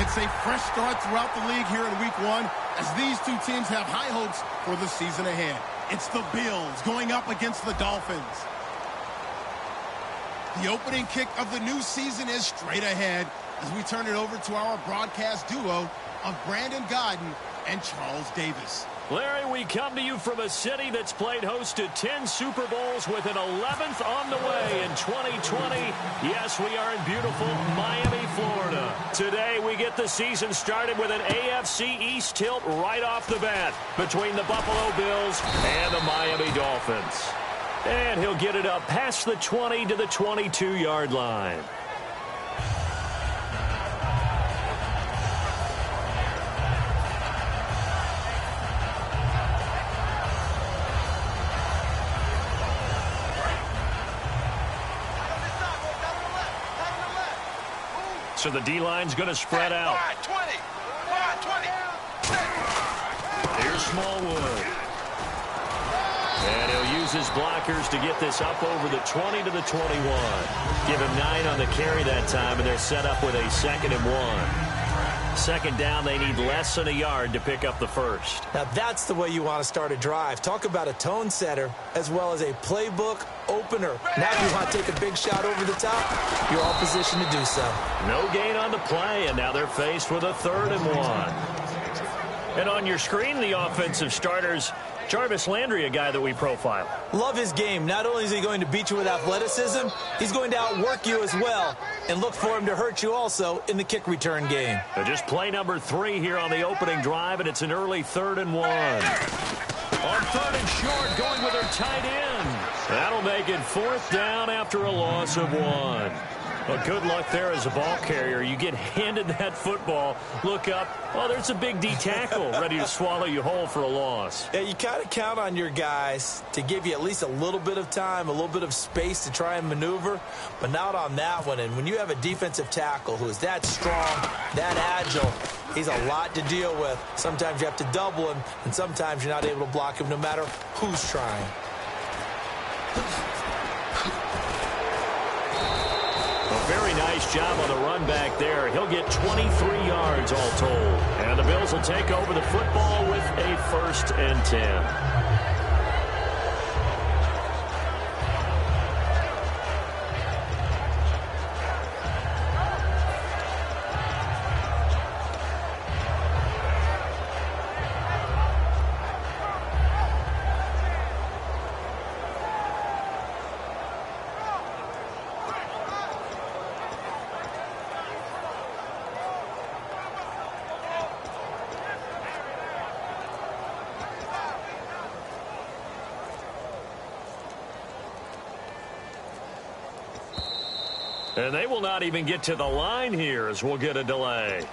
It's a fresh start throughout the league here in Week 1 as these two teams have high hopes for the season ahead. It's the Bills going up against the Dolphins. The opening kick of the new season is straight ahead as we turn it over to our broadcast duo of Brandon Godden and Charles Davis. Larry, we come to you from a city that's played host to 10 Super Bowls with an 11th on the way in 2020. Yes, we are in beautiful Miami, Florida. Today, we get the season started with an AFC East tilt right off the bat between the Buffalo Bills and the Miami Dolphins. And he'll get it up past the 20 to the 22-yard line. So the D-line's going to spread out. 20. Here's Smallwood. And he'll use his blockers to get this up over the 20 to the 21. Give him 9 on the carry that time, and they're set up with a 2nd and 1. Second down, they need less than a yard to pick up the first. Now that's the way you want to start a drive. Talk about a tone setter as well as a playbook opener. Now if you want to take a big shot over the top, you're all positioned to do so. No gain on the play, and now they're faced with a 3rd and 1. And on your screen, the offensive starters, Jarvis Landry, a guy that we profile. Love his game. Not only is he going to beat you with athleticism, he's going to outwork you as well. And look for him to hurt you also in the kick return game. So just play number 3 here on the opening drive, and it's an early 3rd and 1. On 3rd and short, going with their tight end. That'll make it 4th down after a loss of 1. Well, good luck there as a ball carrier. You get handed that football, look up, oh, there's a big D tackle ready to swallow you whole for a loss. Yeah, you kind of count on your guys to give you at least a little bit of time, a little bit of space to try and maneuver, but not on that one. And when you have a defensive tackle who is that strong, that agile, he's a lot to deal with. Sometimes you have to double him, and sometimes you're not able to block him no matter who's trying. Very nice job on the run back there. He'll get 23 yards all told. And the Bills will take over the football with a 1st and 10. And they will not even get to the line here as we'll get a delay.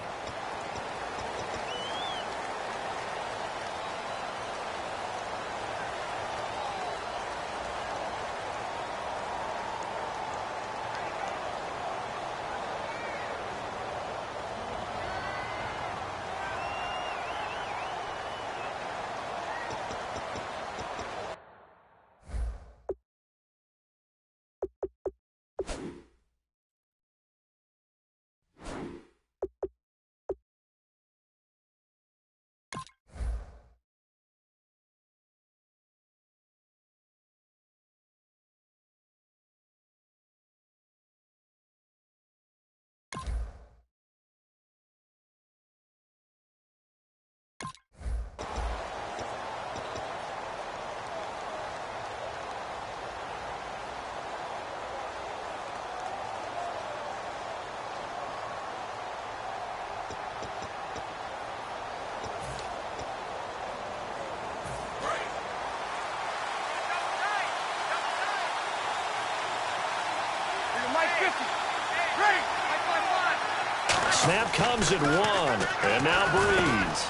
Snap comes at 1, and now Breeze.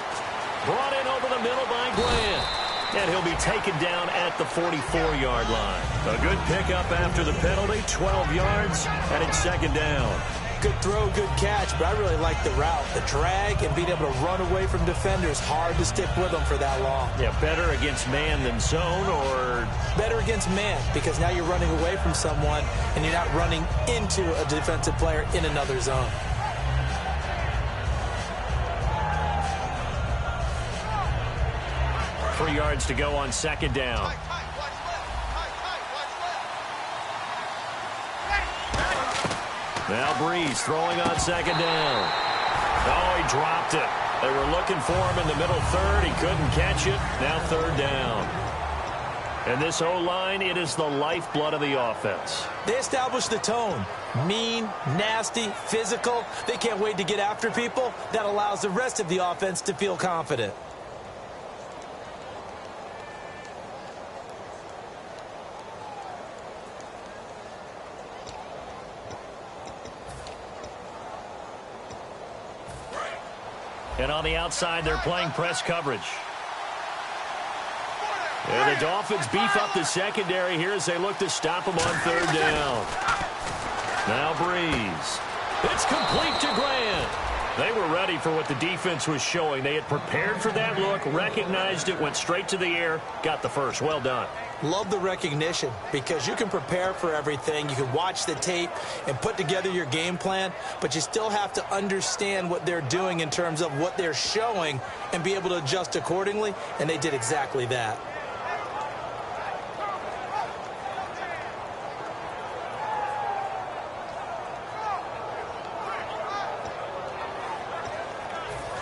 Brought in over the middle by Grant. And he'll be taken down at the 44-yard line. A good pickup after the penalty, 12 yards, and it's 2nd down. Good throw, good catch, but I really like the route. The drag and being able to run away from defenders, hard to stick with them for that long. Yeah, better against man than zone, or? Better against man, because now you're running away from someone, and you're not running into a defensive player in another zone. 3 yards to go on second down. Now Breeze throwing on second down. Oh, he dropped it. They were looking for him in the middle third. He couldn't catch it. Now third down. And this O-line, it is the lifeblood of the offense. They established the tone. Mean, nasty, physical. They can't wait to get after people. That allows the rest of the offense to feel confident. And on the outside, they're playing press coverage. And the Dolphins beef up the secondary here as they look to stop them on third down. Now Breeze. It's complete to Grant. They were ready for what the defense was showing. They had prepared for that look, recognized it, went straight to the air, got the first. Well done. Love the recognition because you can prepare for everything. You can watch the tape and put together your game plan, but you still have to understand what they're doing in terms of what they're showing and be able to adjust accordingly, and they did exactly that.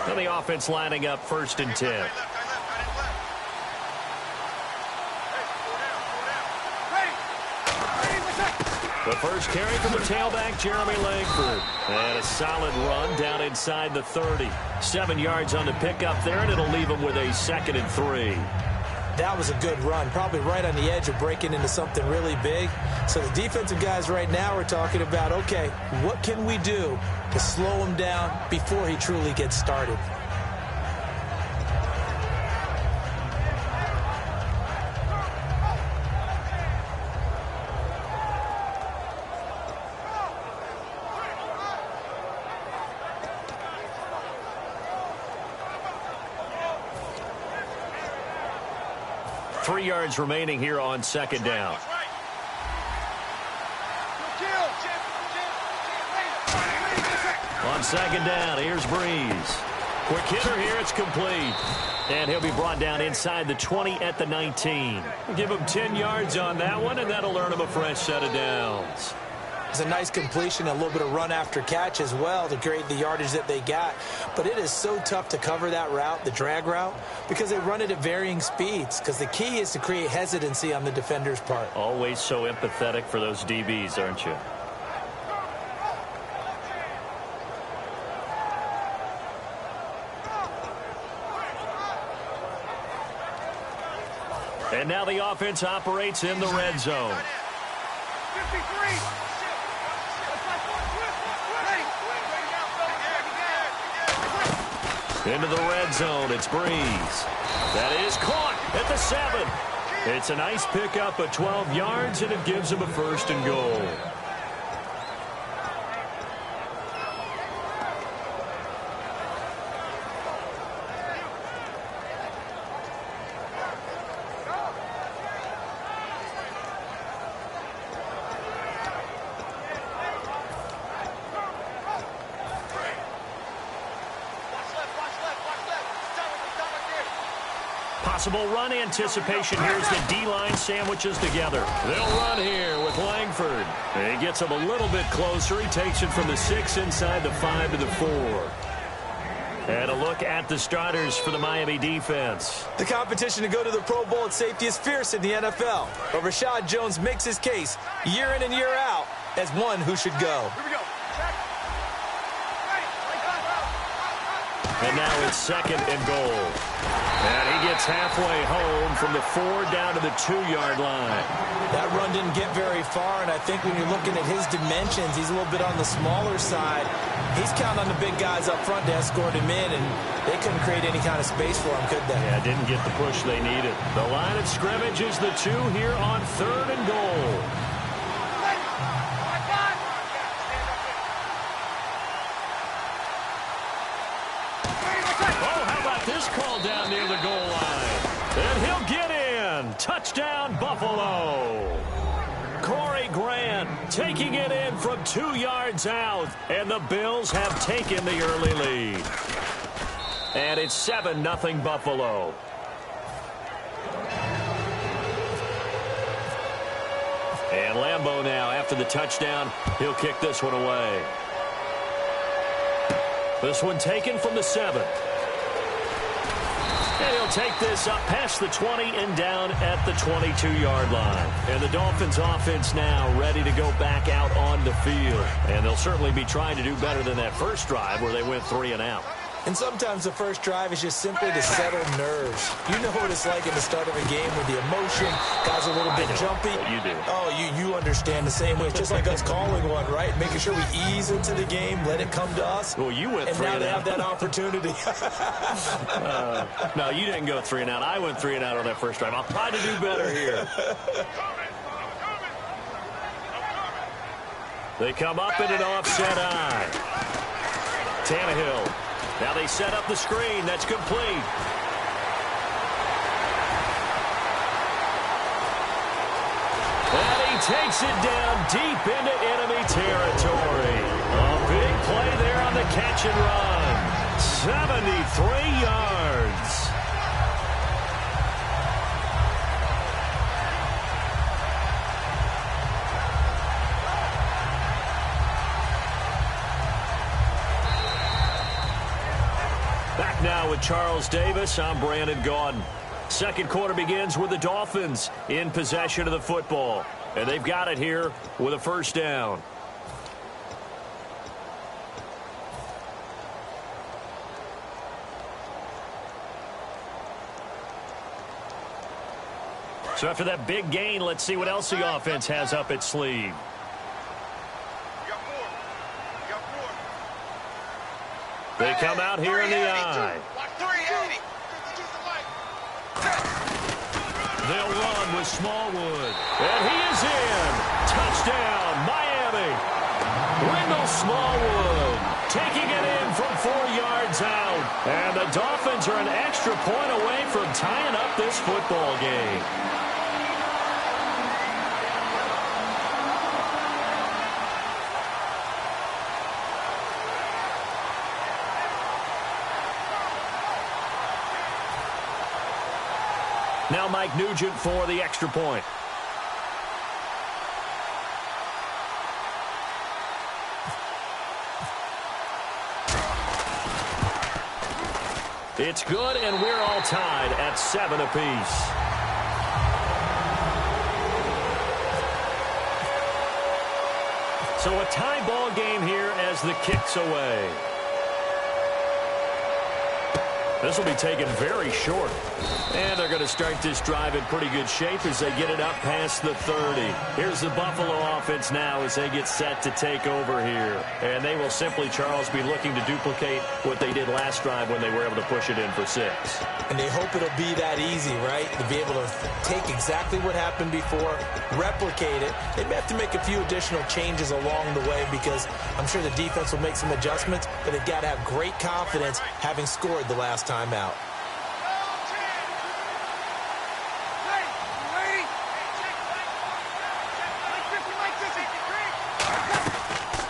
And the offense lining up 1st and 10. The first carry from the tailback, Jeremy Langford. And a solid run down inside the 30. 7 yards on the pickup there, and it'll leave him with a 2nd and 3. That was a good run, probably right on the edge of breaking into something really big. So the defensive guys right now are talking about, okay, what can we do to slow him down before he truly gets started? Three yards remaining here on second down. On second down, here's Breeze. Quick hitter here, it's complete. And he'll be brought down inside the 20 at the 19. Give him 10 yards on that one, and that'll earn him a fresh set of downs. It's a nice completion, a little bit of run after catch as well to create the yardage that they got. But it is so tough to cover that route, the drag route, because they run it at varying speeds. Because the key is to create hesitancy on the defender's part. Always so empathetic for those DBs, aren't you? And now the offense operates in the red zone. 53. Into the red zone, it's Breeze. That is caught at the 7. It's a nice pickup of 12 yards, and it gives him a 1st and goal. Possible run anticipation. Here's the D-line sandwiches together. They'll run here with Langford. He gets him a little bit closer. He takes it from the 6 inside the 5 to the 4. And a look at the starters for the Miami defense. The competition to go to the Pro Bowl at safety is fierce in the NFL. But Rashad Jones makes his case year in and year out as one who should go. Here we go. And now it's 2nd and goal. And he gets halfway home from the 4 down to the 2-yard line. That run didn't get very far, and I think when you're looking at his dimensions, he's a little bit on the smaller side. He's counting on the big guys up front to escort him in, and they couldn't create any kind of space for him, could they? Yeah, didn't get the push they needed. The line of scrimmage is the 2 here on 3rd and goal. This call down near the goal line. And he'll get in. Touchdown, Buffalo. Corey Grant taking it in from 2 yards out. And the Bills have taken the early lead. And it's 7-0 Buffalo. And Lambeau now, after the touchdown, he'll kick this one away. This one taken from the 7. And he'll take this up past the 20 and down at the 22-yard line. And the Dolphins offense now ready to go back out on the field. And they'll certainly be trying to do better than that first drive where they went 3 and out. And sometimes the first drive is just simply to settle nerves. You know what it's like in the start of a game with the emotion. Guys are a little bit jumpy. You do. Oh, you understand the same way. It's just like us calling one, right? Making sure we ease into the game, let it come to us. Well, you went 3 and out. And now they have that opportunity. No, you didn't go 3 and out. I went 3 and out on that first drive. I'll try to do better here. They come up in an offset eye. Tannehill. Now they set up the screen. That's complete. And he takes it down deep into enemy territory. A big play there on the catch and run. 73 yards. Back now with Charles Davis. I'm Brandon Gaudin. Second quarter begins with the Dolphins in possession of the football. And they've got it here with a first down. So after that big gain, let's see what else the offense has up its sleeve. They come out here in the eye. They'll run with Smallwood. And he is in. Touchdown, Miami. Wendell Smallwood taking it in from 4 yards out. And the Dolphins are an extra point away from tying up this football game. Now Mike Nugent for the extra point. It's good, and we're all tied at 7 apiece. So a tie ball game here as the kick's away. This will be taken very short. And they're going to start this drive in pretty good shape as they get it up past the 30. Here's the Buffalo offense now as they get set to take over here. And they will simply, Charles, be looking to duplicate what they did last drive when they were able to push it in for 6. And they hope it'll be that easy, right? To be able to take exactly what happened before, replicate it. They may have to make a few additional changes along the way because I'm sure the defense will make some adjustments, but they've got to have great confidence having scored the last time out.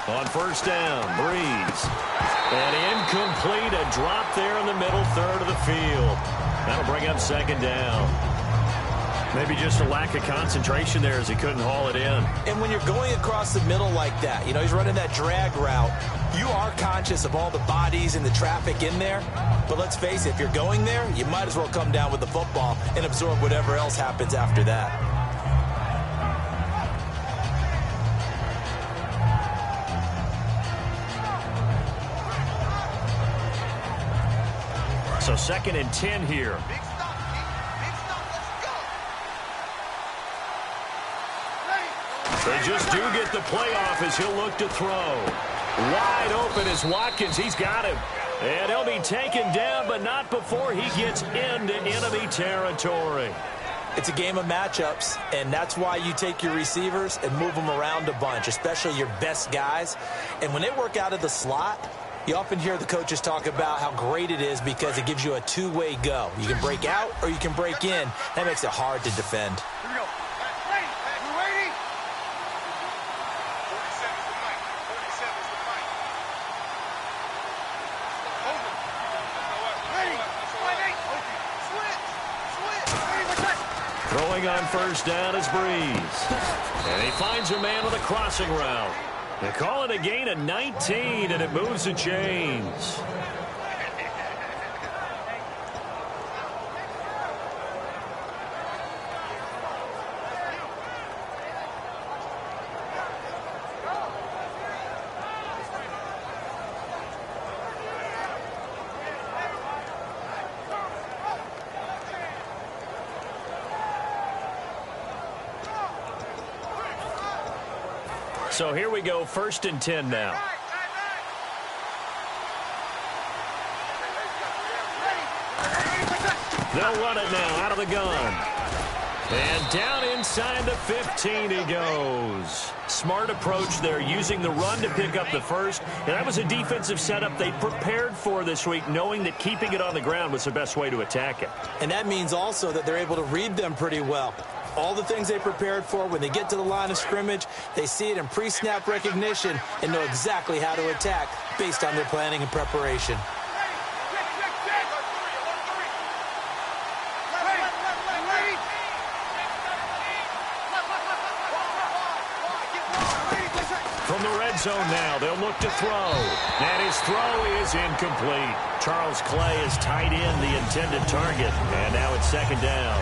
On first down, Breeze. And incomplete, a drop there in the middle third of the field. That'll bring up second down. Maybe just a lack of concentration there as he couldn't haul it in. And when you're going across the middle like that, you know, he's running that drag route, you are conscious of all the bodies and the traffic in there. But let's face it, if you're going there, you might as well come down with the football and absorb whatever else happens after that. So second and 10 here. They just do get the playoff as he'll look to throw. Wide open is Watkins. He's got him. And he'll be taken down, but not before he gets into enemy territory. It's a game of matchups, and that's why you take your receivers and move them around a bunch, especially your best guys. And when they work out of the slot, you often hear the coaches talk about how great it is because it gives you a two-way go. You can break out or you can break in. That makes it hard to defend. Here we go. Ready? We're waiting. 47 is the mic. 47 is the mic. Over. Ready. Switch. Switch. Ready for Throwing on first down is Breeze. And he finds a man with a crossing route. They call it a gain of 19, and it moves the chains. So here we go, 1st and 10 now. They'll run it now out of the gun. And down inside the 15 he goes. Smart approach there, using the run to pick up the first. And that was a defensive setup they prepared for this week, knowing that keeping it on the ground was the best way to attack it. And that means also that they're able to read them pretty well. All the things they prepared for, when they get to the line of scrimmage, they see it in pre-snap recognition and know exactly how to attack based on their planning and preparation. From the red zone now, they'll look to throw. And his throw is incomplete. Charles Clay has tied in the intended target, and now it's 2nd down.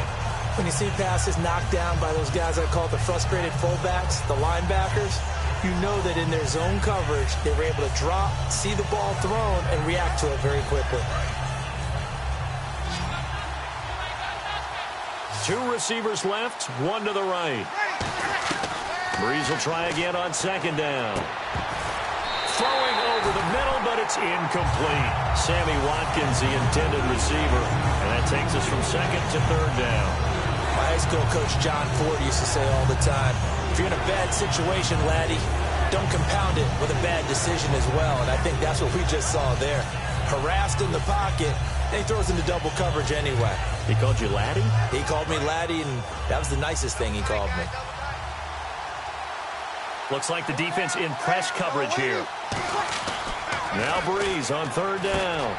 When you see passes knocked down by those guys I call the frustrated fullbacks, the linebackers, you know that in their zone coverage, they were able to drop, see the ball thrown, and react to it very quickly. 2 receivers left, 1 to the right. Breeze will try again on 2nd down. Throwing over the middle, but it's incomplete. Sammy Watkins, the intended receiver, and that takes us from 2nd to 3rd down. My high school coach John Ford used to say all the time, if you're in a bad situation, laddie, don't compound it with a bad decision as well. And I think that's what we just saw there. Harassed in the pocket, and he throws into double coverage anyway. He called you laddie? He called me laddie, and that was the nicest thing he called me. Looks like the defense in press coverage here. Now Breeze on 3rd down.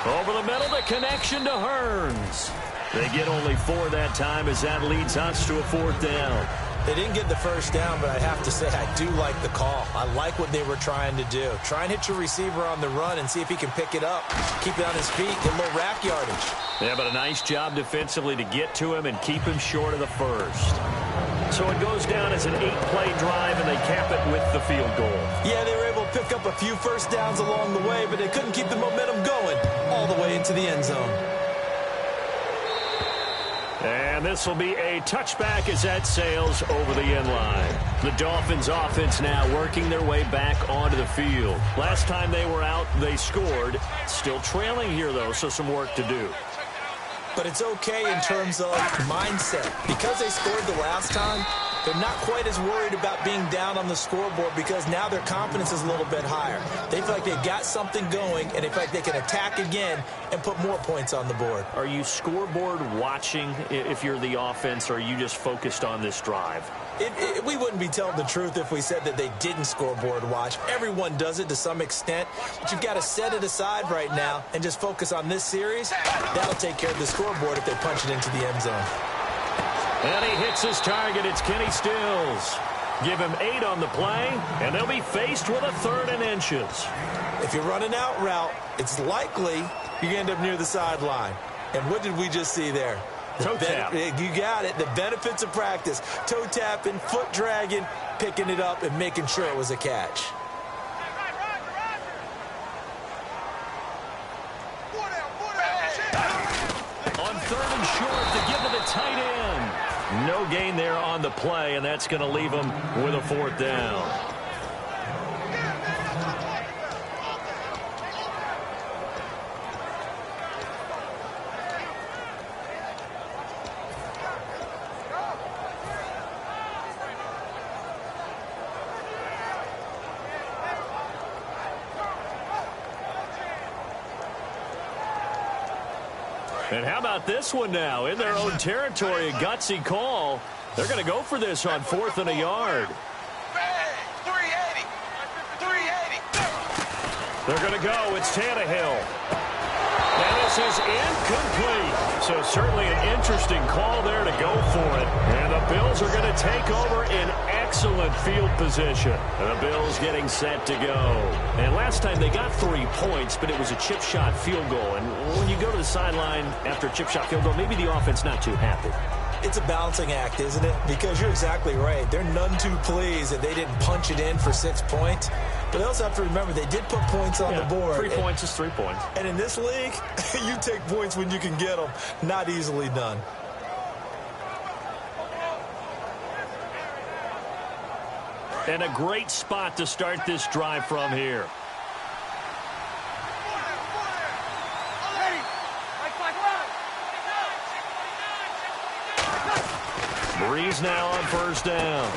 Over the middle, the connection to Hearns. They get only 4 that time as that leads us to a 4th down. They didn't get the first down, but I have to say I do like the call. I like what they were trying to do. Try and hit your receiver on the run and see if he can pick it up. Keep it on his feet, get a little rack yardage. Yeah, but a nice job defensively to get to him and keep him short of the first. So it goes down as an 8-play drive, and they cap it with the field goal. Yeah, they were able to pick up a few first downs along the way, but they couldn't keep the momentum going all the way into the end zone. And this will be a touchback as that sails over the end line. The Dolphins offense now working their way back onto the field. Last time they were out, they scored. Still trailing here, though, so some work to do. But it's okay in terms of mindset. Because they scored the last time, they're not quite as worried about being down on the scoreboard because now their confidence is a little bit higher. They feel like they've got something going, and they feel like they can attack again and put more points on the board. Are you scoreboard watching if you're the offense, or are you just focused on this drive? We wouldn't be telling the truth if we said that they didn't scoreboard watch. Everyone does it to some extent, but you've got to set it aside right now and just focus on this series. That'll take care of the scoreboard if they punch it into the end zone. And he hits his target. It's Kenny Stills. Give him 8 on the play, and they'll be faced with a 3rd and inches. If you run an out route, it's likely you end up near the sideline. And what did we just see there? Toe tap. You got it. The benefits of practice. Toe tapping, foot dragging, picking it up, and making sure it was a catch. On 3rd and short to give to the tight end. No gain there on the play, and that's going to leave them with a 4th down. And how about this one now? In their own territory, a gutsy call. They're going to go for this on 4th and a yard. 380. 380. They're going to go. It's Tannehill. And this is incomplete. So certainly an interesting call there to go for it. And the Bills are going to take over in excellent field position. And the Bills getting set to go. And last time they got 3 points, but it was a chip shot field goal. And when you go to the sideline after a chip shot field goal, maybe the offense not too happy. It's a balancing act, isn't it? Because you're exactly right. They're none too pleased that they didn't punch it in for 6 points. But they also have to remember they did put points on the board. 3 points is 3 points. And in this league, you take points when you can get them. Not easily done. And a great spot to start this drive from here. Breeze now on first down.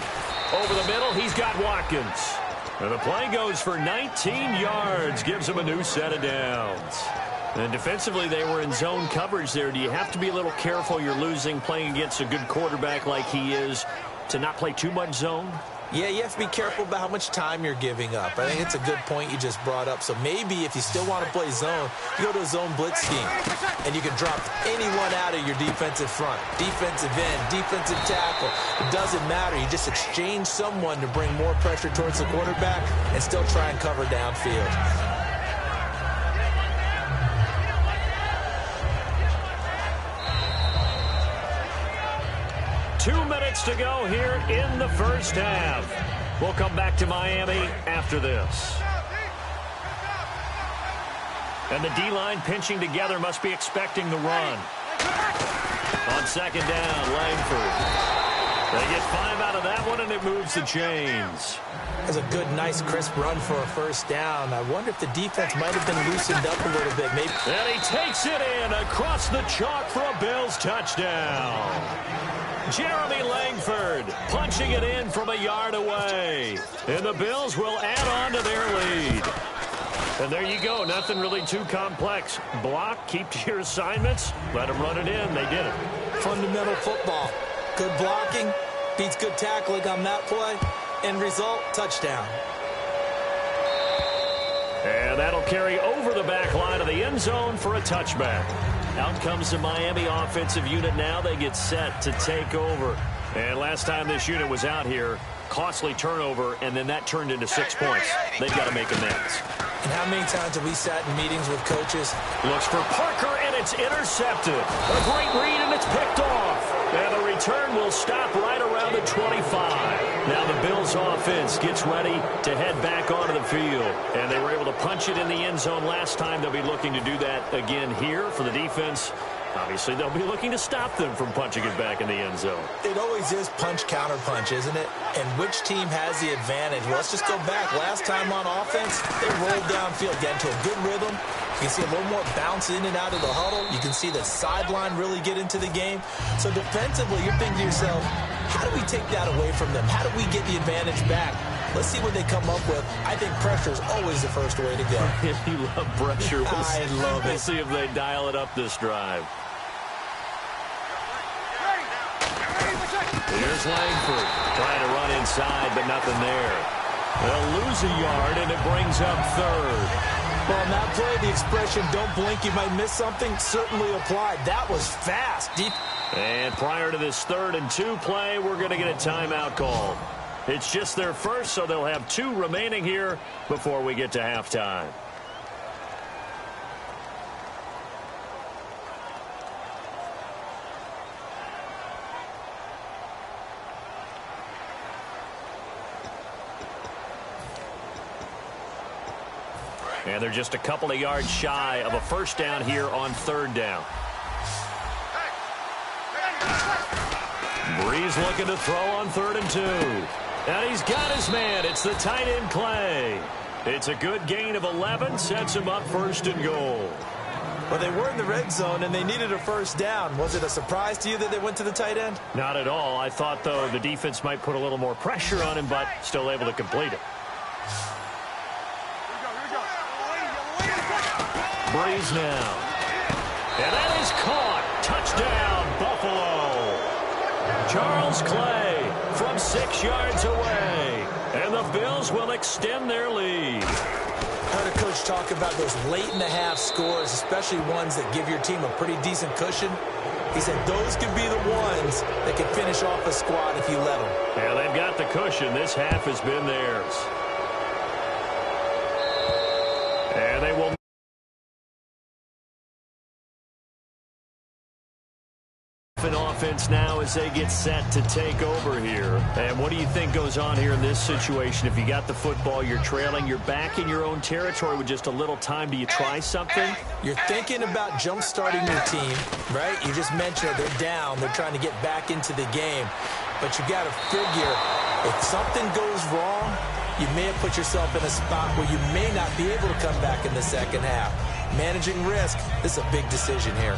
Over the middle, he's got Watkins. And the play goes for 19 yards, gives him a new set of downs. And defensively, they were in zone coverage there. Do you have to be a little careful? You're losing, playing against a good quarterback like he is, to not play too much zone? Yeah, you have to be careful about how much time you're giving up. I think it's a good point you just brought up. So maybe if you still want to play zone, you go to a zone blitz scheme. And you can drop anyone out of your defensive front. Defensive end, defensive tackle. It doesn't matter. You just exchange someone to bring more pressure towards the quarterback and still try and cover downfield. 2 minutes to go here in the first half. We'll come back to Miami after this. And the D-line pinching together, must be expecting the run. On second down, Langford. They get 5 out of that one, and it moves the chains. That's a good, nice, crisp run for a first down. I wonder if the defense might have been loosened up a little bit. Maybe. And he takes it in across the chalk for a Bills touchdown. Jeremy Langford punching it in from a yard away. And the Bills will add on to their lead. And there you go. Nothing really too complex. Block, keep to your assignments, let them run it in. They did it. Fundamental football. Good blocking beats good tackling on that play. End result, touchdown. And that'll carry over the back line of the end zone for a touchback. Out comes the Miami offensive unit now. They get set to take over. And last time this unit was out here, costly turnover, and then that turned into 6 points. They've got to make amends. And how many times have we sat in meetings with coaches? Looks for Parker, and it's intercepted. A great read, and it's picked off. And the return will stop right around the 25. Now the Bills offense gets ready to head back onto the field. And they were able to punch it in the end zone last time. They'll be looking to do that again here for the defense. Obviously, they'll be looking to stop them from punching it back in the end zone. It always is punch, counter punch, isn't it? And which team has the advantage? Well, let's just go back. Last time on offense, they rolled downfield, get into a good rhythm. You can see a little more bounce in and out of the huddle. You can see the sideline really get into the game. So defensively, you're thinking to yourself, how do we take that away from them? How do we get the advantage back? Let's see what they come up with. I think pressure is always the first way to go. You love pressure. I love it. We'll see if they dial it up this drive. Here's Langford trying to run inside, but nothing there. They'll lose a yard, and it brings up third. Well, on that play, the expression, don't blink, you might miss something, certainly applied. That was fast. Deep. And prior to this 3rd and 2 play, we're going to get a timeout called. It's just their first, so they'll have 2 remaining here before we get to halftime. And they're just a couple of yards shy of a first down here on 3rd down. Breeze looking to throw on 3rd and 2. And he's got his man. It's the tight end Clay. It's a good gain of 11. Sets him up 1st and goal. Well, they were in the red zone, and they needed a first down. Was it a surprise to you that they went to the tight end? Not at all. I thought, though, the defense might put a little more pressure on him, but still able to complete it. Breeze now. And that is caught. Touchdown, Buffalo. Charles Clay from 6 yards away. And the Bills will extend their lead. I heard a coach talk about those late-in-the-half scores, especially ones that give your team a pretty decent cushion. He said those could be the ones that can finish off a squad if you let them. Yeah, they've got the cushion. This half has been theirs. And they will... an offense now as they get set to take over here. And what do you think goes on here in this situation? If you got the football, you're trailing, you're back in your own territory with just a little time. Do you try something? You're thinking about jump-starting your team, right? You just mentioned it. They're down. They're trying to get back into the game. But you got to figure, if something goes wrong, you may have put yourself in a spot where you may not be able to come back in the second half. Managing risk, this is a big decision here.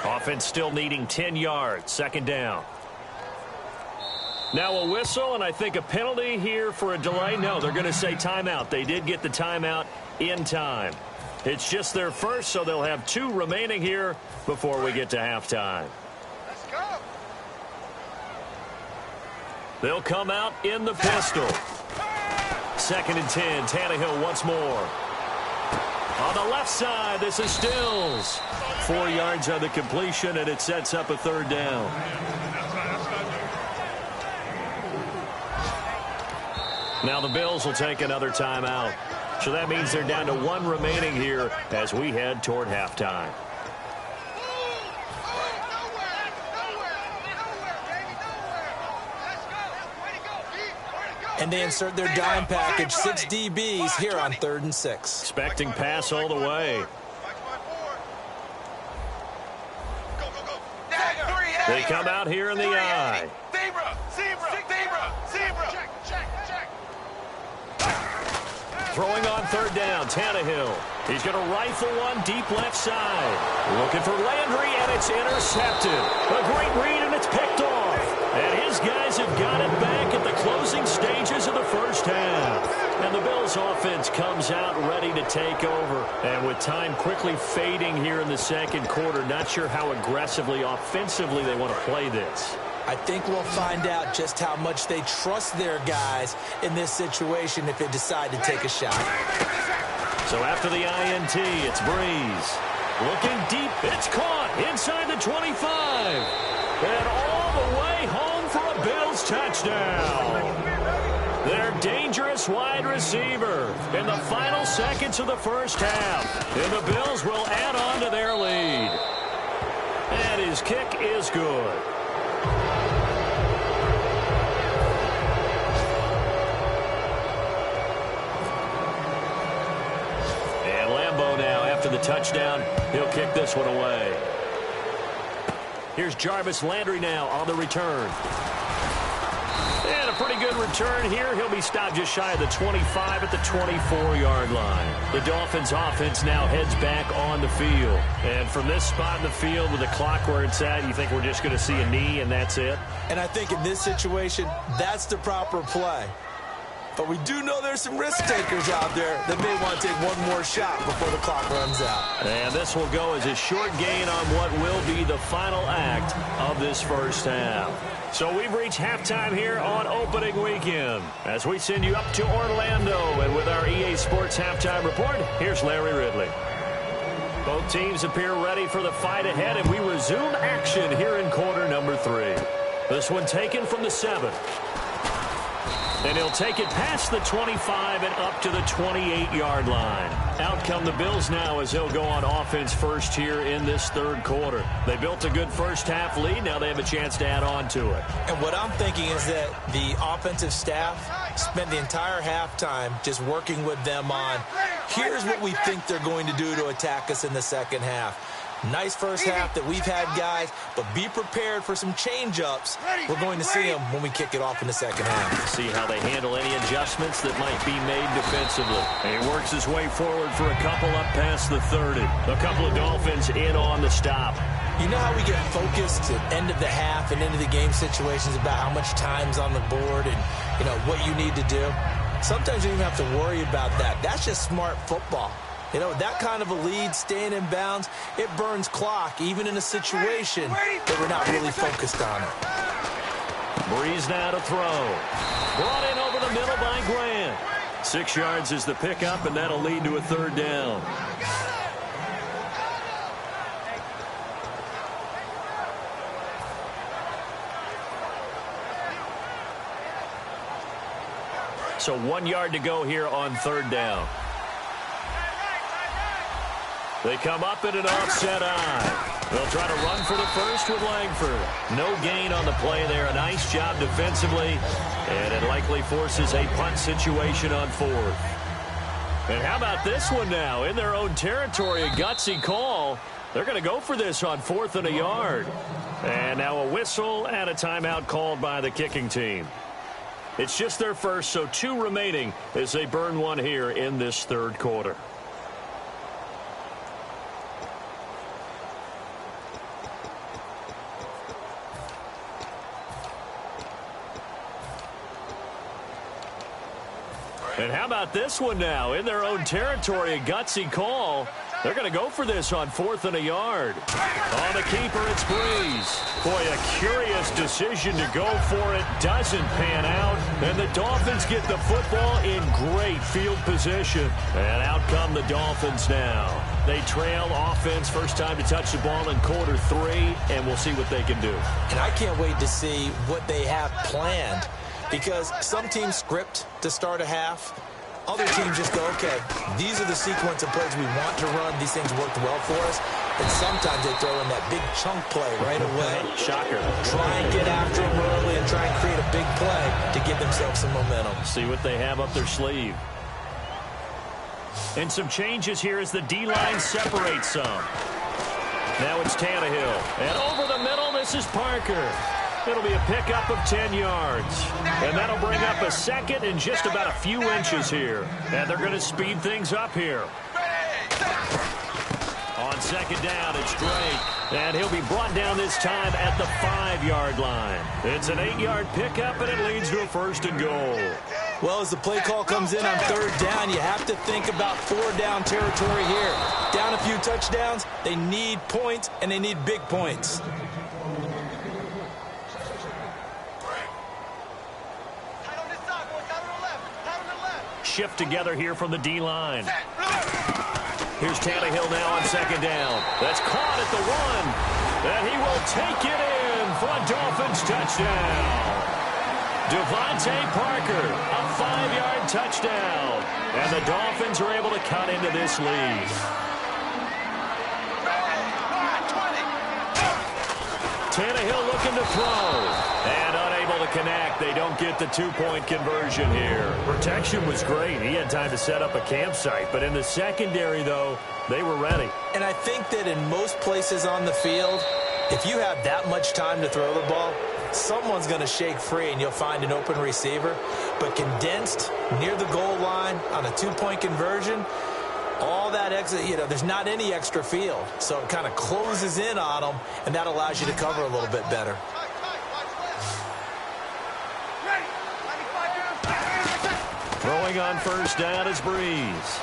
Offense still needing 10 yards. Second down. Now a whistle, and I think a penalty here for a delay. No, they're going to say timeout. They did get the timeout in time. It's just their first, so they'll have 2 remaining here before we get to halftime. Let's go. They'll come out in the pistol. 2nd and 10. Tannehill once more. On the left side, this is Stills. 4 yards on the completion, and it sets up a third down. Now the Bills will take another timeout. So that means they're down to 1 remaining here as we head toward halftime. And they insert their dime package, 6 DBs here on 3rd and 6. Expecting pass all the way. They come out here in the eye. Throwing on 3rd down, Tannehill. He's going to rifle one deep left side. Looking for Landry, and it's intercepted. A great read, and it's picked off. And his guys have got it back at the closing stages of the first half. And the Bills offense comes out ready to take over. And with time quickly fading here in the second quarter, not sure how aggressively, offensively they want to play this. I think we'll find out just how much they trust their guys in this situation if they decide to take a shot. So after the INT, it's Breeze. Looking deep, it's caught inside the 25. And all the way home for a Bills touchdown. Their dangerous wide receiver in the final seconds of the first half. And the Bills will add on to their lead. And his kick is good. And Lambeau now, after the touchdown, he'll kick this one away. Here's Jarvis Landry now on the return. And a pretty good return here. He'll be stopped just shy of the 25 at the 24-yard line. The Dolphins offense now heads back on the field. And from this spot in the field with the clock where it's at, you think we're just going to see a knee and that's it? And I think in this situation, that's the proper play. But we do know there's some risk takers out there that may want to take one more shot before the clock runs out. And this will go as a short gain on what will be the final act of this first half. So we've reached halftime here on opening weekend as we send you up to Orlando. And with our EA Sports halftime report, here's Larry Ridley. Both teams appear ready for the fight ahead, and we resume action here in quarter number 3. This one taken from the 7. And he'll take it past the 25 and up to the 28-yard line. Out come the Bills now as they'll go on offense first here in this third quarter. They built a good first-half lead. Now they have a chance to add on to it. And what I'm thinking is that the offensive staff spent the entire halftime just working with them on, here's what we think they're going to do to attack us in the second half. Nice first half that we've had, guys, but be prepared for some change-ups. We're going to see them when we kick it off in the second half. See how they handle any adjustments that might be made defensively. And he works his way forward for a couple up past the 30. A couple of Dolphins in on the stop. You know how we get focused at end of the half and into the game situations about how much time's on the board and, you know, what you need to do? Sometimes you don't even have to worry about that. That's just smart football. You know, that kind of a lead, staying in bounds, it burns clock, even in a situation that we're not really focused on it. Breeze now to throw. Brought in over the middle by Grant. 6 yards is the pickup, and that'll lead to a third down. So 1 yard to go here on third down. They come up in an offset eye. They'll try to run for the first with Langford. No gain on the play there. A nice job defensively. And it likely forces a punt situation on fourth. And how about this one now? In their own territory, a gutsy call. They're going to go for this on 4th and a yard. And now a whistle and a timeout called by the kicking team. It's just their first, so 2 remaining as they burn one here in this third quarter. And how about this one now? In their own territory, a gutsy call. They're going to go for this on 4th and a yard. On the keeper, it's Breeze. Boy, a curious decision to go for it. Doesn't pan out. And the Dolphins get the football in great field position. And out come the Dolphins now. They trail offense, first time to touch the ball in quarter 3, and we'll see what they can do. And I can't wait to see what they have planned, because some teams script to start a half. Other teams just go, okay, these are the sequence of plays we want to run. These things worked well for us. And sometimes they throw in that big chunk play right away. Shocker. Try and get after them early and try and create a big play to give themselves some momentum. See what they have up their sleeve. And some changes here as the D-line separates some. Now it's Tannehill. And over the middle, this is Parker. It'll be a pickup of 10 yards. And that'll bring up a second and just about a few inches here. And they're going to speed things up here. On second down, it's Drake. And he'll be brought down this time at the 5-yard line. It's an 8-yard pickup, and it leads to a 1st and goal. Well, as the play call comes in on third down, you have to think about 4-down territory here. Down a few touchdowns, they need points, and they need big points. Shift together here from the D-line. Here's Tannehill now on second down. That's caught at the 1. And he will take it in for a Dolphins touchdown. Devontae Parker, a 5-yard touchdown. And the Dolphins are able to cut into this lead. Tannehill looking to throw. And unable to connect. They don't get the 2-point conversion here. Protection was great. He had time to set up a campsite. But in the secondary, though, they were ready. And I think that in most places on the field, if you have that much time to throw the ball, someone's going to shake free and you'll find an open receiver. But condensed near the goal line on a 2-point conversion, all that extra, there's not any extra field. So it kind of closes in on them, and that allows you to cover a little bit better. Throwing on first down is Breeze.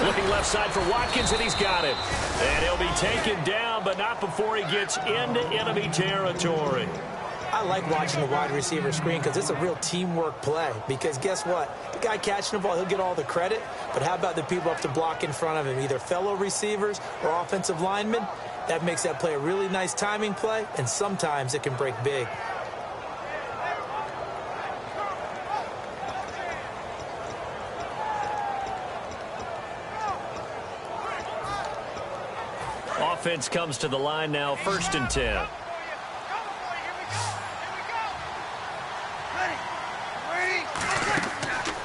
Looking left side for Watkins, and he's got it. And he'll be taken down, but not before he gets into enemy territory. I like watching the wide receiver screen because it's a real teamwork play. Because guess what? The guy catching the ball, he'll get all the credit. But how about the people up to block in front of him, either fellow receivers or offensive linemen? That makes that play a really nice timing play, and sometimes it can break big. Offense comes to the line now, 1st and 10.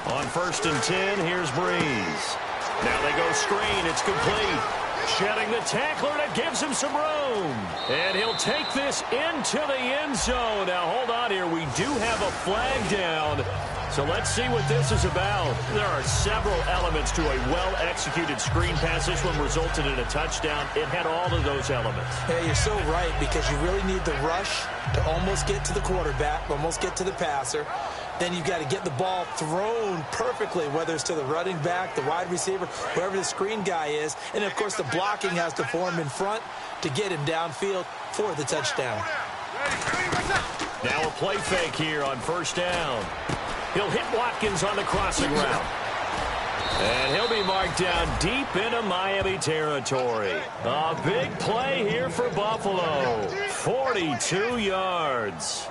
On 1st and 10, here's Breeze. Now they go screen. It's complete. Shedding the tackler, and it gives him some room. And he'll take this into the end zone. Now, hold on here. We do have a flag down. So let's see what this is about. There are several elements to a well-executed screen pass. This one resulted in a touchdown. It had all of those elements. Yeah, you're so right, because you really need the rush to almost get to the quarterback, almost get to the passer. Then you've got to get the ball thrown perfectly, whether it's to the running back, the wide receiver, whoever the screen guy is. And, of course, the blocking has to form in front to get him downfield for the touchdown. Now a play fake here on first down. He'll hit Watkins on the crossing route. And he'll be marked down deep into Miami territory. A big play here for Buffalo. 42 yards.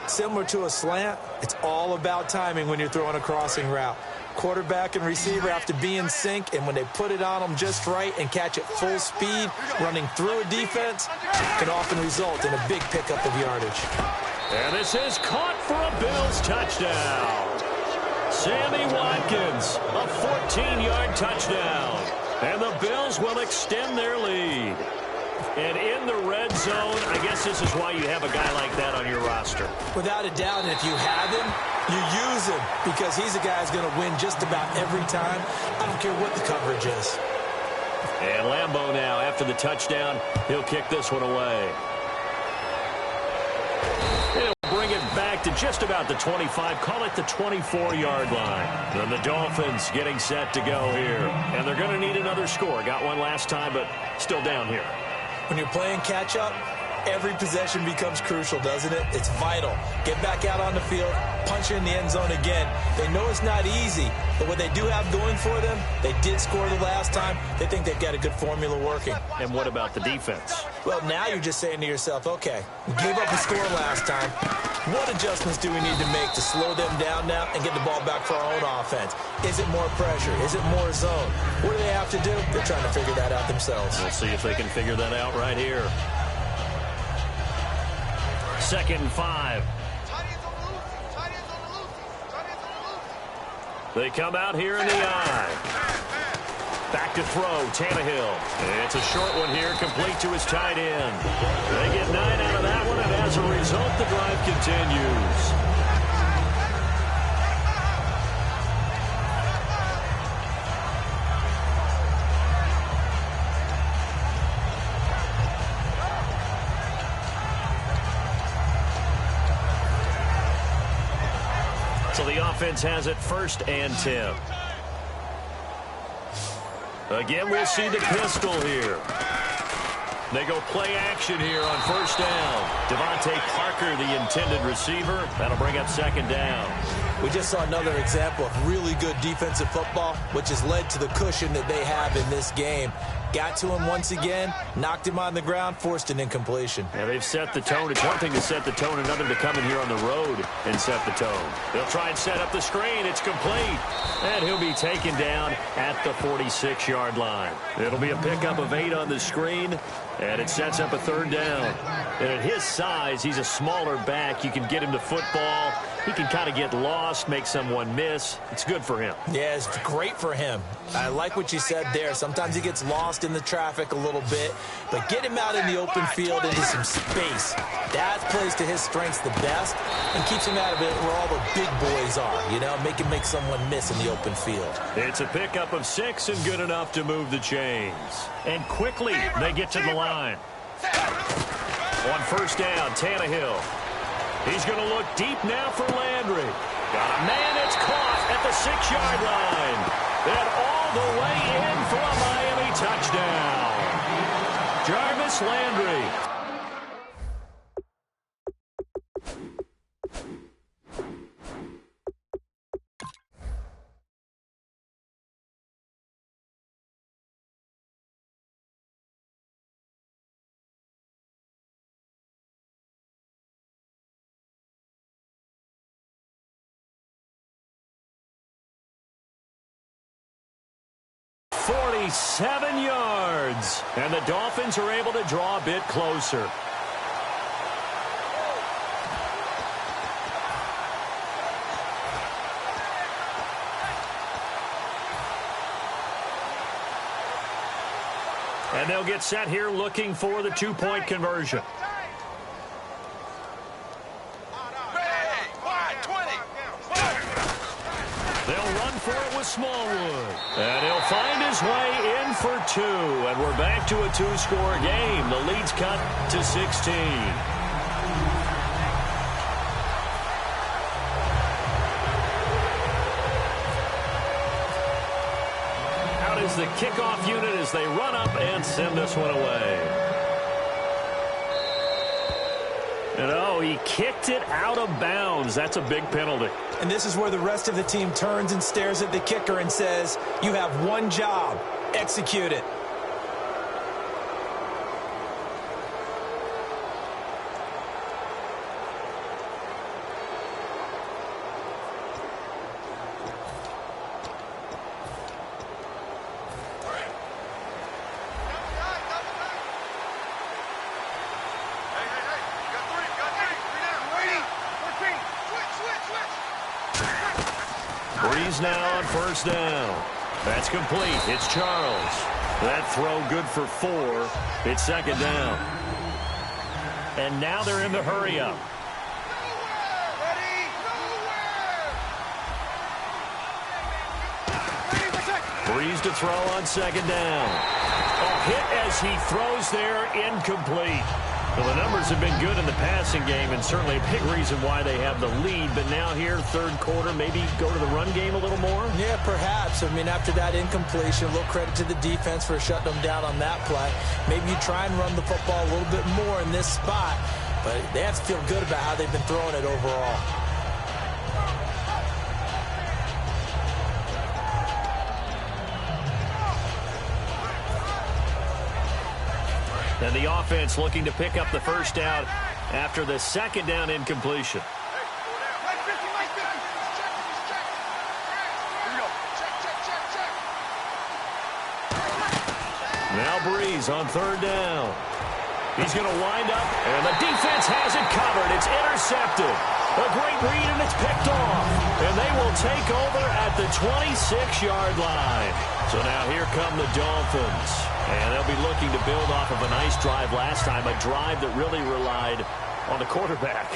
Similar to a slant, it's all about timing when you're throwing a crossing route. Quarterback and receiver have to be in sync, and when they put it on them just right and catch it full speed, running through a defense, can often result in a big pickup of yardage. And this is caught for a Bills touchdown. Sammy Watkins, a 14-yard touchdown. And the Bills will extend their lead. And in the red zone, I guess this is why you have a guy like that on your roster. Without a doubt, and if you have him, you use him, because he's a guy who's going to win just about every time. I don't care what the coverage is. And Lambeau now, after the touchdown, he'll kick this one away. He'll bring it back to just about the 25, call it the 24-yard line. And the Dolphins getting set to go here. And they're going to need another score. Got one last time, but still down here. When you're playing catch-up, every possession becomes crucial, doesn't it? It's vital. Get back out on the field, punch in the end zone again. They know it's not easy, but what they do have going for them, they did score the last time. They think they've got a good formula working. And what about the defense? Well, now you're just saying to yourself, okay, we gave up a score last time. What adjustments do we need to make to slow them down now and get the ball back for our own offense? Is it more pressure? Is it more zone? What do they have to do? They're trying to figure that out themselves. We'll see if they can figure that out right here. 2nd and 5. They come out here in the eye. Back to throw, Tannehill. It's a short one here, complete to his tight end. They get 9 out of that one, and as a result, the drive continues. So the offense has it 1st and 10. Again, we'll see the pistol here. They go play action here on 1st down. Devontae Parker, the intended receiver. That'll bring up 2nd down. We just saw another example of really good defensive football, which has led to the cushion that they have in this game. Got to him once again, knocked him on the ground, forced an incompletion. Yeah, they've set the tone. It's one thing to set the tone, another to come in here on the road and set the tone. They'll try and set up the screen. It's complete. And he'll be taken down at the 46-yard line. It'll be a pickup of 8 on the screen, and it sets up a 3rd down. And at his size, he's a smaller back. You can get him to football. He can kind of get lost, make someone miss. It's good for him. Yeah, it's great for him. I like what you said there. Sometimes he gets lost in the traffic a little bit, but get him out in the open field into some space. That plays to his strengths the best and keeps him out of it where all the big boys are, you know, make someone miss in the open field. It's a pickup of 6 and good enough to move the chains. And quickly, they get to the line. On 1st down, Tannehill. He's going to look deep now for Landry. Got a man, it's caught at the 6-yard line. And all the way in for a Miami touchdown. Jarvis Landry. .47 yards. And the Dolphins are able to draw a bit closer. And they'll get set here looking for the two-point conversion. They'll run for it with Smallwood. And he'll find his way in for two. And we're back to a two-score game. The lead's cut to 16. Is the kickoff unit as they run up and send this one away. And oh, he kicked it out of bounds. That's a big penalty. And this is where the rest of the team turns and stares at the kicker and says, you have one job, execute it. Breeze now on first down. That's complete. It's Charles. That throw good for 4. It's second down. And now they're in the hurry-up. Breeze to throw on second down. A hit as he throws there, incomplete. Well, the numbers have been good in the passing game, and certainly a big reason why they have the lead. But now here, third quarter, maybe go to the run game a little more? Yeah, perhaps. I mean, after that incompletion, a little credit to the defense for shutting them down on that play. Maybe you try and run the football a little bit more in this spot, but they have to feel good about how they've been throwing it overall. And the offense looking to pick up the first down after the second down incompletion. Now Breeze on third down. He's going to wind up, and the defense has it covered. It's intercepted. A great read, and it's picked off. And they will take over at the 26-yard line. So now here come the Dolphins. And they'll be looking to build off of a nice drive last time, a drive that really relied on the quarterback.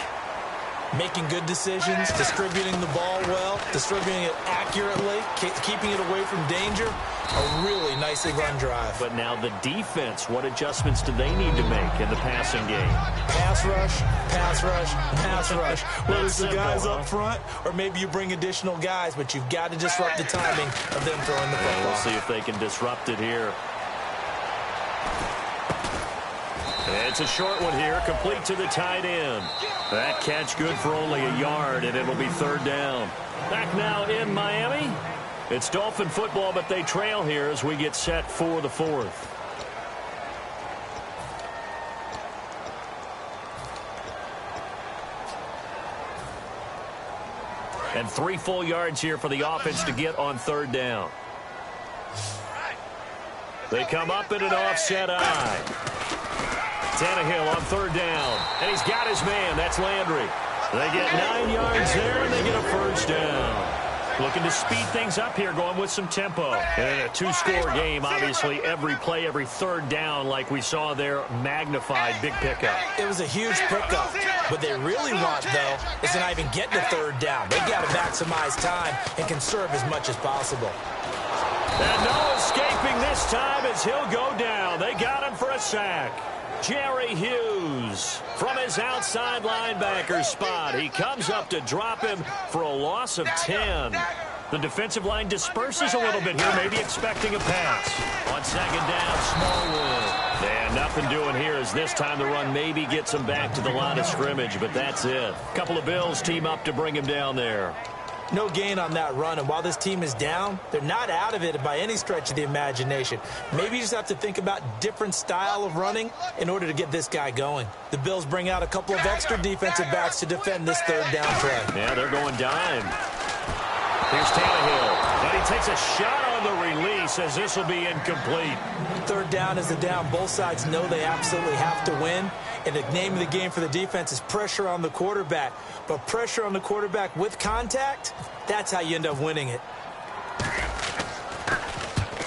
Making good decisions, distributing the ball well, distributing it accurately, keeping it away from danger. A really nicely run drive. But now the defense, what adjustments do they need to make in the passing game? Pass rush, pass rush, pass rush. Whether it's the guys simple, up front or maybe you bring additional guys, but you've got to disrupt the timing of them throwing the football. We'll see if they can disrupt it here. It's a short one here, complete to the tight end. That catch good for only a yard, and it'll be third down. Back now in Miami. It's Dolphin football, but they trail here as we get set for the fourth. And 3 full yards here for the offense to get on third down. They come up in an offset eye. Tannehill on third down. And he's got his man. That's Landry. They get 9 yards there, and they get a first down. Looking to speed things up here, going with some tempo. And in a two-score game, obviously, every play, every third down, like we saw there, magnified, big pickup. It was a huge pickup. What they really want, though, is to not even get to third down. They got to maximize time and conserve as much as possible. And no escaping this time as he'll go down. They got him for a sack. Jerry Hughes from his outside linebacker spot. He comes up to drop him for a loss of 10. The defensive line disperses a little bit here, maybe expecting a pass. On second down, Smallwood. And nothing doing here as this time the run maybe gets him back to the line of scrimmage, but that's it. A couple of Bills team up to bring him down there. No gain on that run, and while this team is down, they're not out of it by any stretch of the imagination. Maybe you just have to think about different style of running in order to get this guy going. The Bills bring out a couple of extra defensive backs to defend this third down try. Yeah, they're going dime. Here's Tannehill, and he takes a shot on the release as this will be incomplete. Third down is the down. Both sides know they absolutely have to win. And the name of the game for the defense is pressure on the quarterback. But pressure on the quarterback with contact, that's how you end up winning it.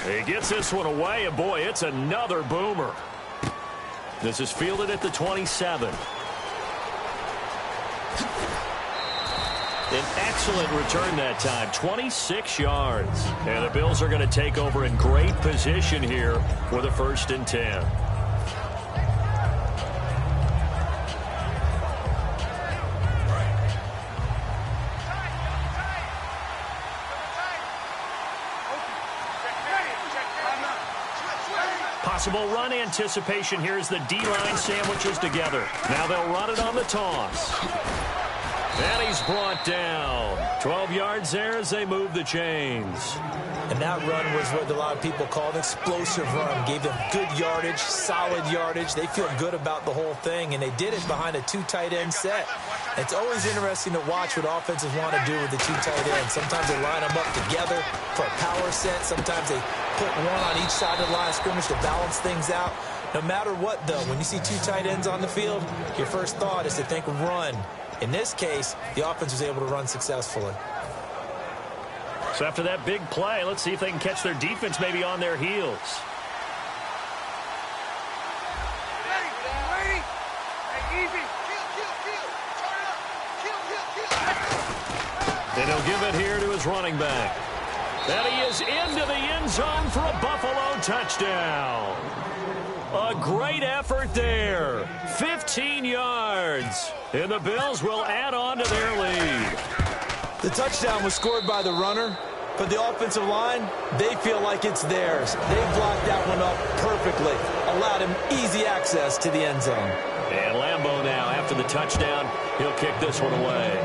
He gets this one away, and boy, it's another boomer. This is fielded at the 27. An excellent return that time, 26 yards. And the Bills are going to take over in great position here with a 1st and 10. Possible run anticipation here as the D-line sandwiches together. Now they'll run it on the toss. And he's brought down. 12 yards there as they move the chains. And that run was what a lot of people call an explosive run. Gave them good yardage, solid yardage. They feel good about the whole thing, and they did it behind a 2 tight end set. It's always interesting to watch what offenses want to do with the 2 tight ends. Sometimes they line them up together for a power set. Sometimes they put one on each side of the line of scrimmage to balance things out. No matter what, though, when you see 2 tight ends on the field, your first thought is to think run. In this case, the offense was able to run successfully. So after that big play, let's see if they can catch their defense maybe on their heels. And he'll give it here to his running back. And he is into the end zone for a Buffalo touchdown. A great effort there. 15 yards. And the Bills will add on to their lead. The touchdown was scored by the runner, but the offensive line, they feel like it's theirs. They blocked that one up perfectly, allowed him easy access to the end zone. And Lambeau now, after the touchdown, he'll kick this one away.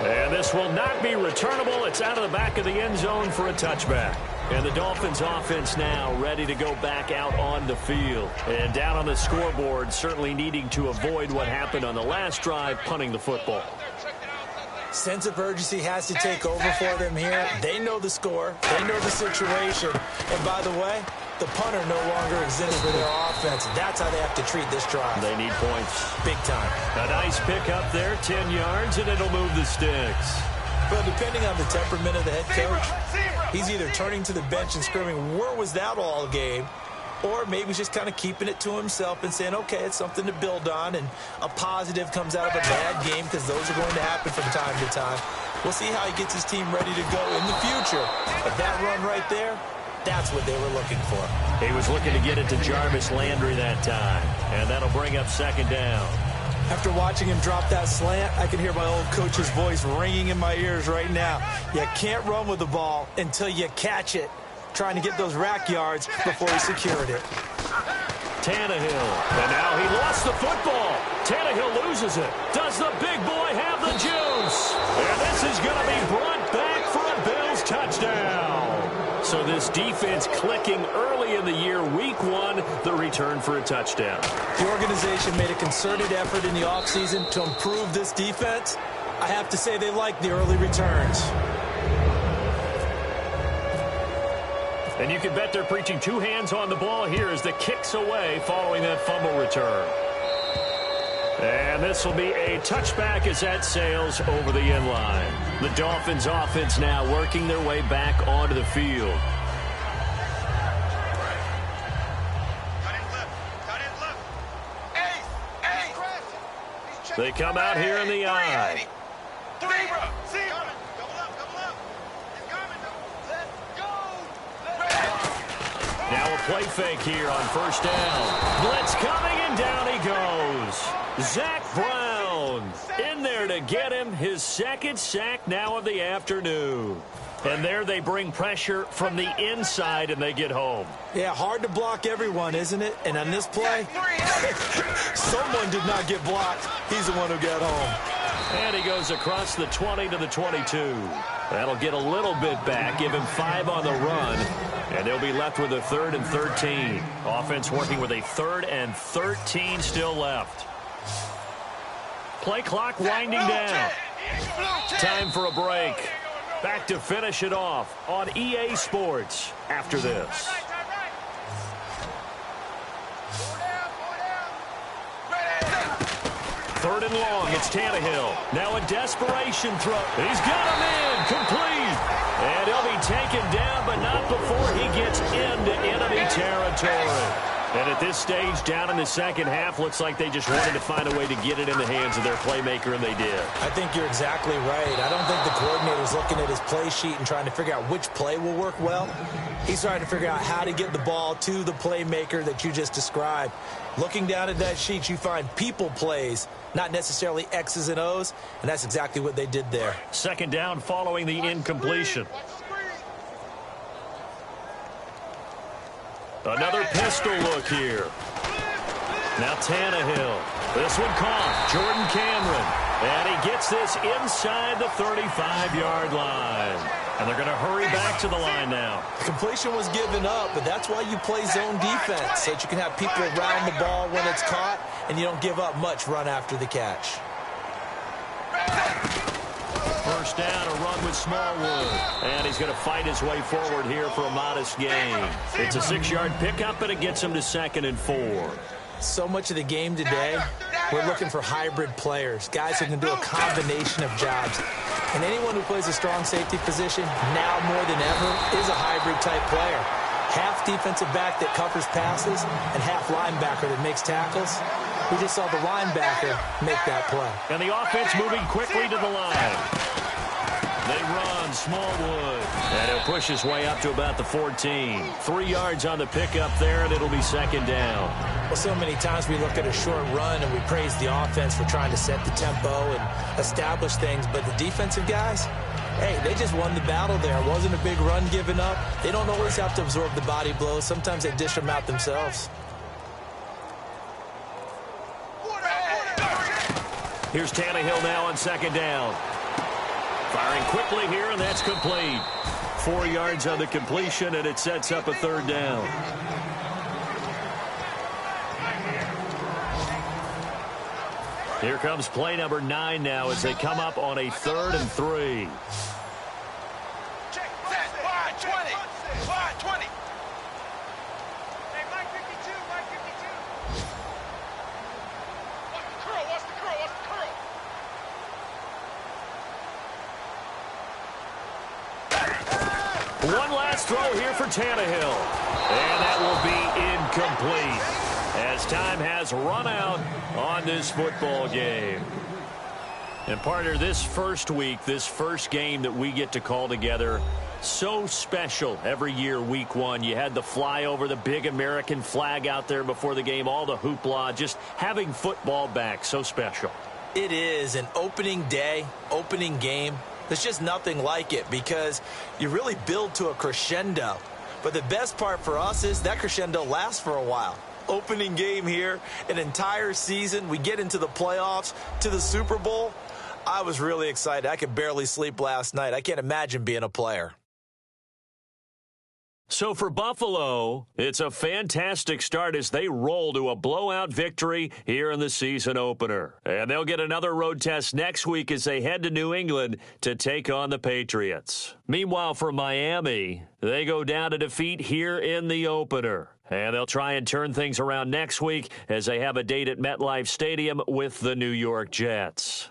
And this will not be returnable. It's out of the back of the end zone for a touchback. And the Dolphins offense now ready to go back out on the field. And down on the scoreboard, certainly needing to avoid what happened on the last drive, punting the football. Sense of urgency has to take over for them here. They know the score. They know the situation. And by the way, the punter no longer exists for their offense. That's how they have to treat this drive. They need points. Big time. A nice pick up there, 10 yards, and it'll move the sticks. Well, depending on the temperament of the head coach, he's either turning to the bench and screaming, where was that all game? Or maybe he's just kind of keeping it to himself and saying, okay, it's something to build on, and a positive comes out of a bad game because those are going to happen from time to time. We'll see how he gets his team ready to go in the future. But that run right there, that's what they were looking for. He was looking to get it to Jarvis Landry that time, and that'll bring up 2nd down. After watching him drop that slant, I can hear my old coach's voice ringing in my ears right now. You can't run with the ball until you catch it. Trying to get those rack yards before he secured it. Tannehill, and now he lost the football. Tannehill loses it. Does the big boy have the juice? And this is going to be brought back for a Bills touchdown. So this defense clicking early in the year, week 1, the return for a touchdown. The organization made a concerted effort in the offseason to improve this defense. I have to say they like the early returns. And you can bet they're preaching 2 hands on the ball here as the kick's away following that fumble return. And this will be a touchback as that sails over the end line. The Dolphins offense now working their way back onto the field. They come out here in the eye. Now a play fake here on 1st down. Blitz coming, and down he goes. Zach Brown in there to get him his 2nd sack now of the afternoon. And there they bring pressure from the inside, and they get home. Yeah, hard to block everyone, isn't it? And on this play, someone did not get blocked. He's the one who got home. And he goes across the 20 to the 22. That'll get a little bit back, give him 5 on the run. And they'll be left with a 3rd and 13. Offense working with a 3rd and 13 still left. Play clock winding down. Time for a break. Back to finish it off on EA Sports after this. 3rd and long. It's Tannehill. Now a desperation throw. He's got him in. Complete. And he'll be taken down, but not before he gets into enemy territory. And at this stage, down in the second half, looks like they just wanted to find a way to get it in the hands of their playmaker, and they did. I think you're exactly right. I don't think the coordinator's looking at his play sheet and trying to figure out which play will work well. He's trying to figure out how to get the ball to the playmaker that you just described. Looking down at that sheet, you find people plays, not necessarily X's and O's, and that's exactly what they did there. 2nd down following the incompletion. Another pistol look here. Now Tannehill. This one caught. Jordan Cameron. And he gets this inside the 35-yard line. And they're going to hurry back to the line now. The completion was given up, but that's why you play zone defense, so that you can have people around the ball when it's caught, and you don't give up much run after the catch. 1st down, a run with Smallwood. And he's going to fight his way forward here for a modest gain. It's a 6-yard pickup, and it gets him to 2nd and 4. So much of the game today, we're looking for hybrid players, guys who can do a combination of jobs. And anyone who plays a strong safety position, now more than ever, is a hybrid-type player. Half defensive back that covers passes and half linebacker that makes tackles. We just saw the linebacker make that play. And the offense moving quickly to the line. They run Smallwood. And he'll push his way up to about the 14. 3 yards on the pickup there, and it'll be 2nd down. Well, so many times we look at a short run and we praise the offense for trying to set the tempo and establish things. But the defensive guys, hey, they just won the battle there. It wasn't a big run given up. They don't always have to absorb the body blows. Sometimes they dish them out themselves. Here's Tannehill now on 2nd down. Firing quickly here, and that's complete. 4 yards on the completion, and it sets up a 3rd down. Here comes play number 9 now as they come up on a 3rd and 3. Check, set, wide 20, wide 20. Hey, Mike 52, Mike 52. Watch the curl, watch the curl, watch the curl. One last throw here for Tannehill. And that will be incomplete as time has run out on this football game. And partner, this first week, this first game that we get to call together, so special every year, week 1. You had the flyover, the big American flag out there before the game, all the hoopla, just having football back, so special. It is an opening day, opening game. There's just nothing like it because you really build to a crescendo. But the best part for us is that crescendo lasts for a while. Opening game here, an entire season. We get into the playoffs, to the Super Bowl. I was really excited. I could barely sleep last night. I can't imagine being a player. So for Buffalo, it's a fantastic start as they roll to a blowout victory here in the season opener. And they'll get another road test next week as they head to New England to take on the Patriots. Meanwhile, for Miami, they go down to defeat here in the opener. And they'll try and turn things around next week as they have a date at MetLife Stadium with the New York Jets.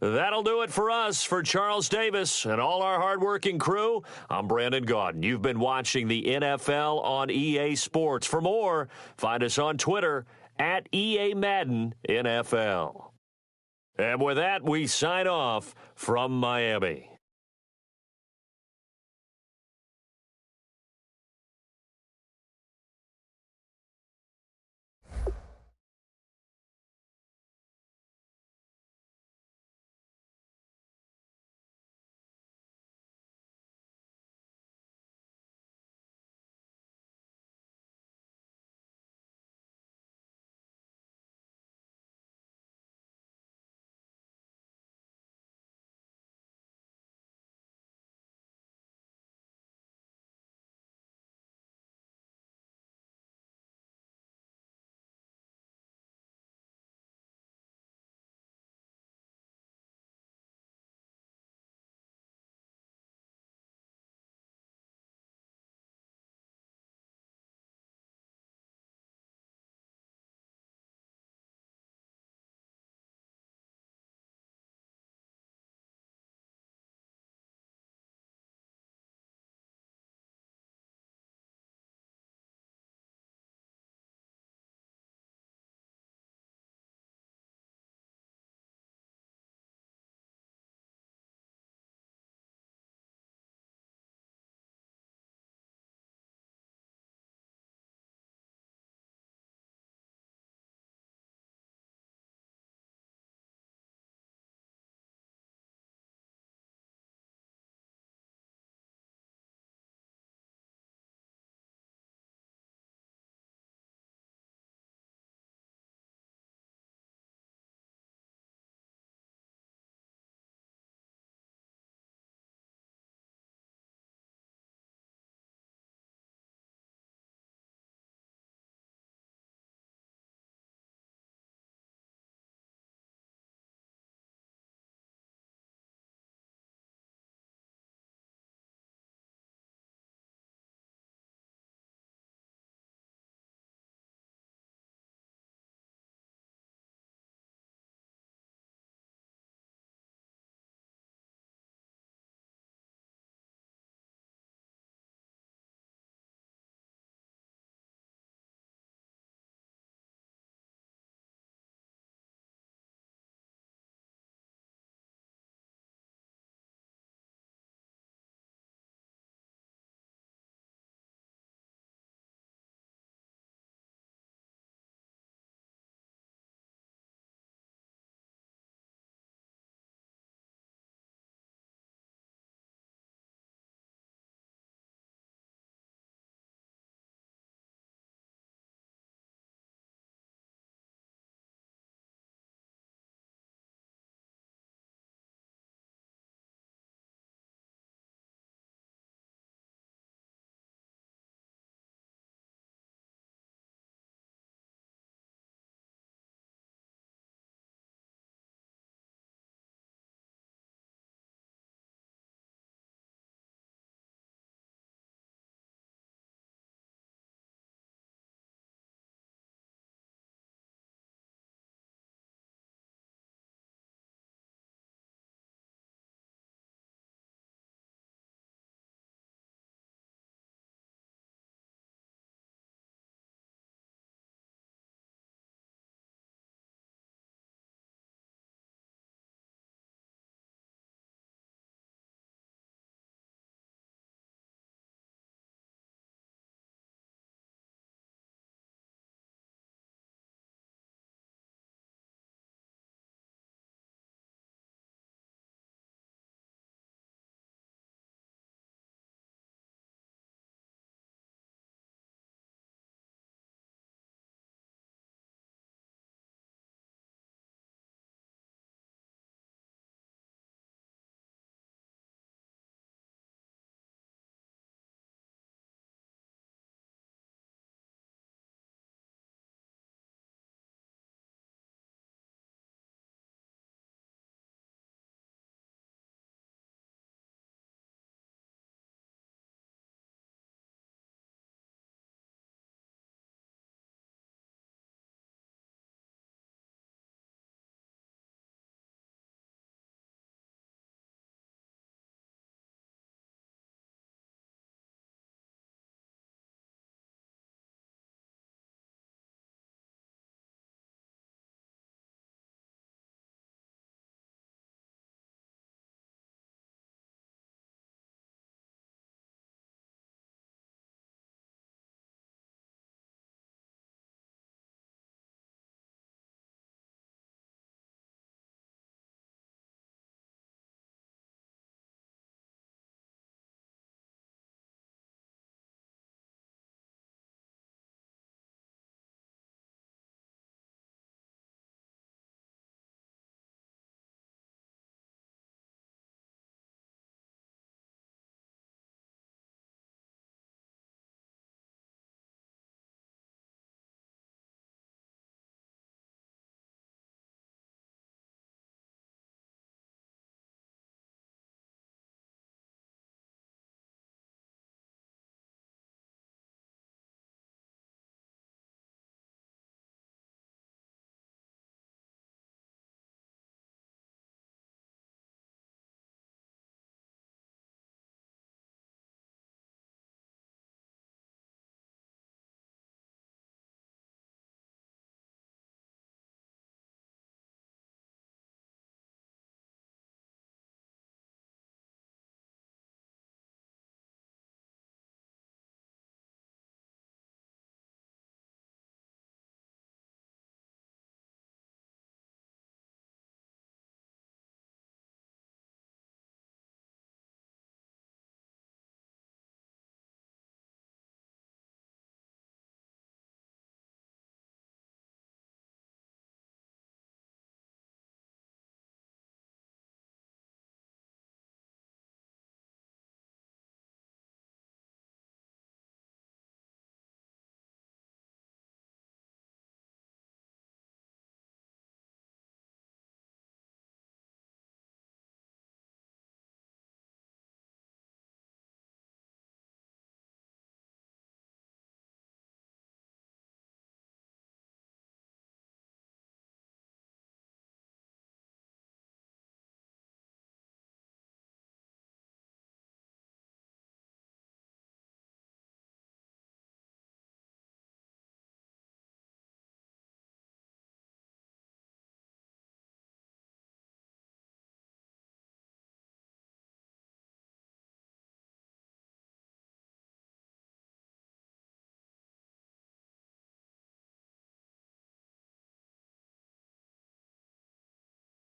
That'll do it for us. For Charles Davis and all our hardworking crew, I'm Brandon Gaudin. You've been watching the NFL on EA Sports. For more, find us on Twitter at EA Madden NFL. And with that, we sign off from Miami.